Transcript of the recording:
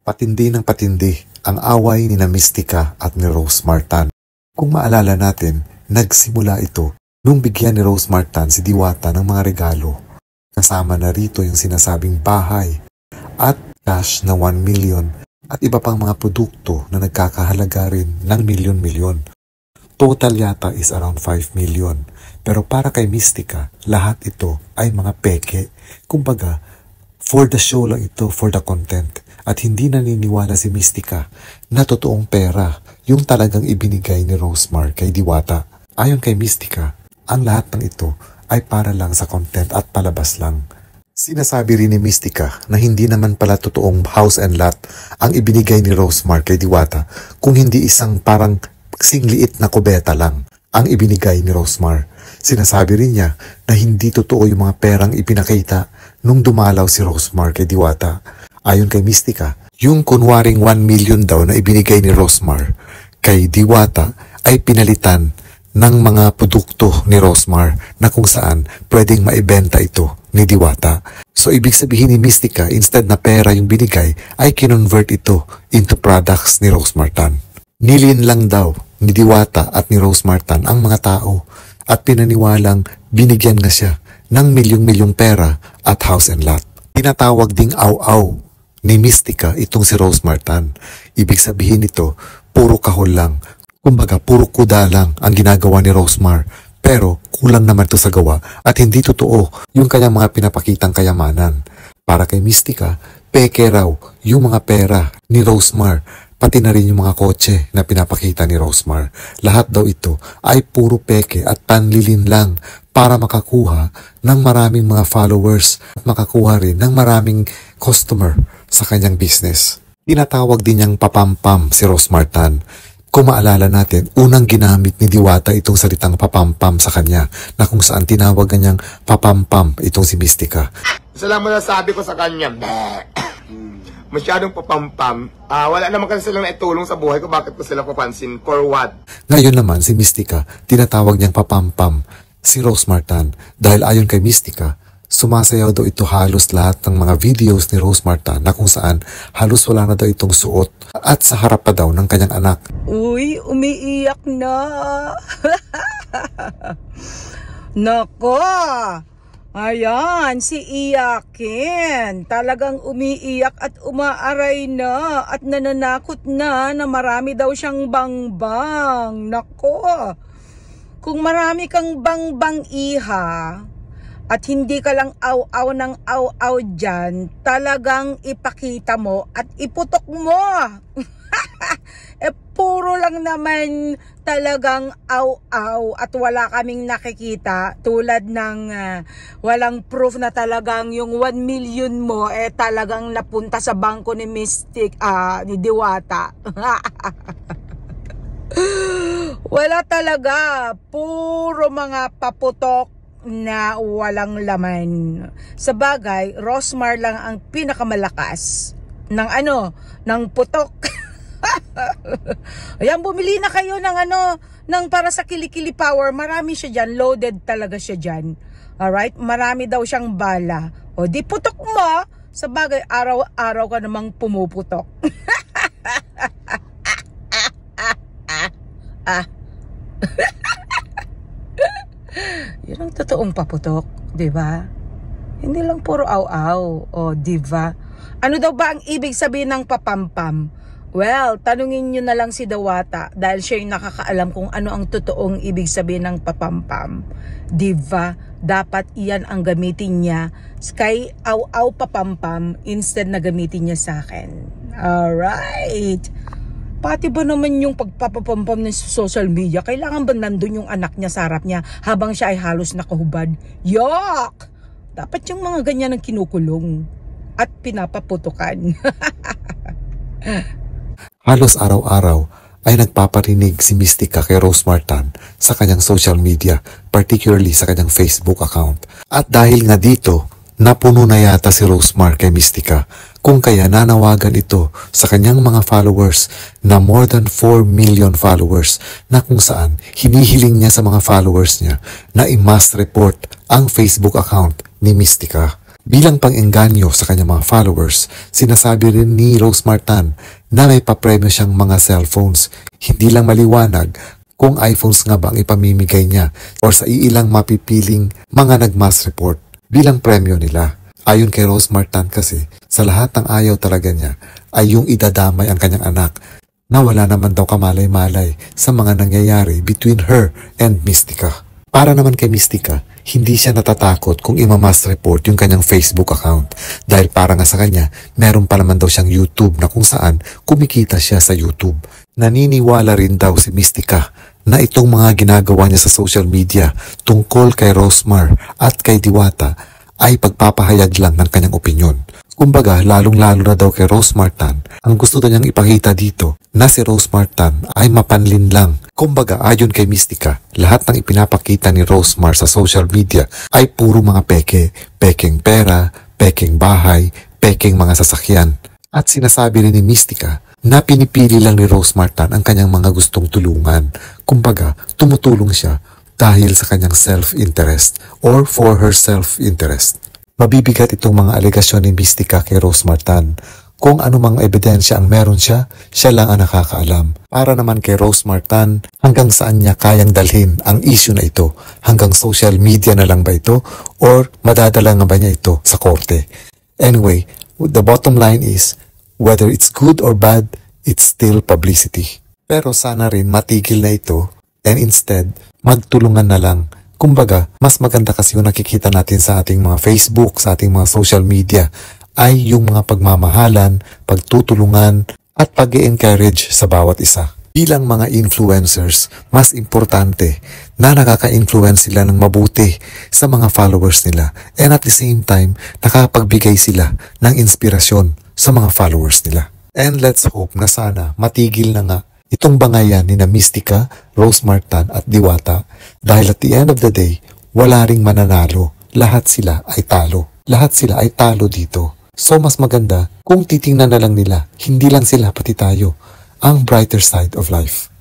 Patindi ng patindi ang away ni na Mystica at ni Rose Martan. Kung maalala natin, nagsimula ito nung bigyan ni Rose Martan si Diwata ng mga regalo. Kasama na rito yung sinasabing bahay at cash na 1 million at iba pang mga produkto na nagkakahalaga rin ng milyon-milyon. Total yata is around 5 million. Pero para kay Mystica, lahat ito ay mga peke. Kumbaga, for the show lang ito, for the content. At hindi naniniwala si Mystica na totoong pera yung talagang ibinigay ni Rosemar kay Diwata. Ayon kay Mystica, ang lahat ng ito ay para lang sa content at palabas lang. Sinasabi rin ni Mystica na hindi naman pala totoong house and lot ang ibinigay ni Rosemar kay Diwata kung hindi isang parang singliit na kubeta lang ang ibinigay ni Rosemar. Sinasabi rin niya na hindi totoo yung mga perang ipinakita nung dumalaw si Rosemar kay Diwata. Ayon kay Mystica, yung kunwaring 1 million daw na ibinigay ni Rosemar kay Diwata ay pinalitan ng mga produkto ni Rosemar na kung saan pwedeng maibenta ito ni Diwata. So ibig sabihin ni Mystica, instead na pera yung binigay, ay kinonvert ito into products ni Rose Martan. Nilin lang daw ni Diwata at ni Rose Martan ang mga tao at pinaniwalang binigyan na siya ng milyong-milyong pera at house and lot. Tinatawag ding aw-aw ni Mystica itong si Rose Martan. Ibig sabihin nito, puro kahol lang. Kumbaga, puro kuda lang ang ginagawa ni Rosemar. Pero kulang naman ito sa gawa at hindi totoo yung kanyang mga pinapakitang kayamanan. Para kay Mystica, peke raw yung mga pera ni Rosemar, pati na rin yung mga kotse na pinapakita ni Rosemar. Lahat daw ito ay puro peke at panlilin lang para makakuha ng maraming mga followers at makakuha rin ng maraming customer sa kanyang business. Tinatawag din niyang papampam si Rose Martan. Kung maalala natin, unang ginamit ni Diwata itong salitang papampam sa kanya na kung saan tinawag niyang papampam itong si Mystica. Salamat na sabi ko sa kanya, masyadong papampam. Wala naman kasi silang naitulong sa buhay ko, bakit ko sila papansin? For what? Ngayon naman si Mystica, tinatawag niyang papampam si Rose Martan dahil ayon kay Mystica, sumasayaw daw ito halos lahat ng mga videos ni Rose Martan na kung saan halos wala na daw itong suot at sa harap pa daw ng kanyang anak. Uy, umiiyak na. Nako. Ayan, si Iyakin. Talagang umiiyak at umaaray na at nananakot na marami daw siyang bangbang. Nako. Kung marami kang bangbang iha, at hindi ka lang aw-aw ng aw-aw dyan, talagang ipakita mo at iputok mo. Puro lang naman talagang aw-aw at wala kaming nakikita tulad ng walang proof na talagang yung 1 million mo talagang napunta sa bangko ni ni Diwata. Wala talaga, puro mga paputok na walang laman. Sa bagay, Rosemar lang ang pinakamalakas ng ng putok. Ayan, bumili na kayo ng ng para sa kilikili power. Marami siya dyan, loaded talaga siya dyan. Alright, marami daw siyang bala. O di putok mo. Sa bagay, araw-araw ka namang pumuputok. Yun ang totoong paputok, di ba? Hindi lang puro aw-aw, o di ba? Ano daw ba ang ibig sabihin ng papampam? Well, tanungin nyo na lang si Diwata dahil siya yung nakakaalam kung ano ang totoong ibig sabihin ng papampam. Di ba? Dapat iyan ang gamitin niya kay aw-aw papampam instead na gamitin niya sa akin. Alright. Pati ba naman yung pagpapapampam ng social media, kailangan ba nandun yung anak niya sa harap niya habang siya ay halos nakahubad? Yuck! Dapat yung mga ganyan ang kinukulong at pinapaputukan. Halos araw-araw ay nagpaparinig si Mystica kay Rose Martan sa kanyang social media, particularly sa kanyang Facebook account. At dahil nga dito, napuno na yata si Rosemar kay Mystica, kung kaya nanawagan ito sa kanyang mga followers na more than 4 million followers na kung saan hinihiling niya sa mga followers niya na i-mass report ang Facebook account ni Mystica. Bilang pang-engganyo sa kanyang mga followers, sinasabi rin ni Rose Martan na may papremyo siyang mga cellphones. Hindi lang maliwanag kung iPhones nga ba ang ipamimigay niya or sa iilang mapipiling mga nag-mass report bilang premyo nila. Ayon kay Rose Martan kasi, sa lahat ng ayaw talaga niya ay yung idadamay ang kanyang anak na wala naman daw kamalay-malay sa mga nangyayari between her and Mystica. Para naman kay Mystica, hindi siya natatakot kung ima-mass report yung kanyang Facebook account dahil para nga sa kanya, meron pa naman daw siyang YouTube na kung saan kumikita siya sa YouTube. Naniniwala rin daw si Mystica na itong mga ginagawa niya sa social media tungkol kay Rosemar at kay Diwata ay pagpapahayag lang ng kanyang opinyon. Kumbaga, lalong-lalo na daw kay Rose Martan, ang gusto na niyang ipakita dito na si Rose Martan ay mapanlin lang. Kumbaga, ayon kay Mystica, lahat ng ipinapakita ni Rosemar sa social media ay puro mga peke, pekeng pera, pekeng bahay, pekeng mga sasakyan. At sinasabi rin ni Mystica na pinipili lang ni Rose Martan ang kanyang mga gustong tulungan. Kumbaga, tumutulong siya dahil sa kanyang self-interest or for her self-interest. Mabibigat itong mga alegasyon ni Mystica kay Rose Martan. Kung anumang ebidensya ang meron siya, siya lang ang nakakaalam. Para naman kay Rose Martan, hanggang saan niya kayang dalhin ang issue na ito? Hanggang social media na lang ba ito? Or madadala nga ba niya ito sa korte? Anyway, the bottom line is, whether it's good or bad, it's still publicity. Pero sana rin matigil na ito and instead, magtulungan na lang. Kumbaga, mas maganda kasi yung nakikita natin sa ating mga Facebook, sa ating mga social media, ay yung mga pagmamahalan, pagtutulungan, at pag-encourage sa bawat isa. Bilang mga influencers, mas importante na nakaka-influence sila ng mabuti sa mga followers nila. And at the same time, nakapagbigay sila ng inspirasyon sa mga followers nila. And let's hope na sana matigil na nga itong bangayan ni na Mystica, Rose Martan at Diwata dahil at the end of the day, wala ring mananalo. Lahat sila ay talo. Lahat sila ay talo dito. So mas maganda kung titingnan na lang nila, hindi lang sila pati tayo, ang brighter side of life.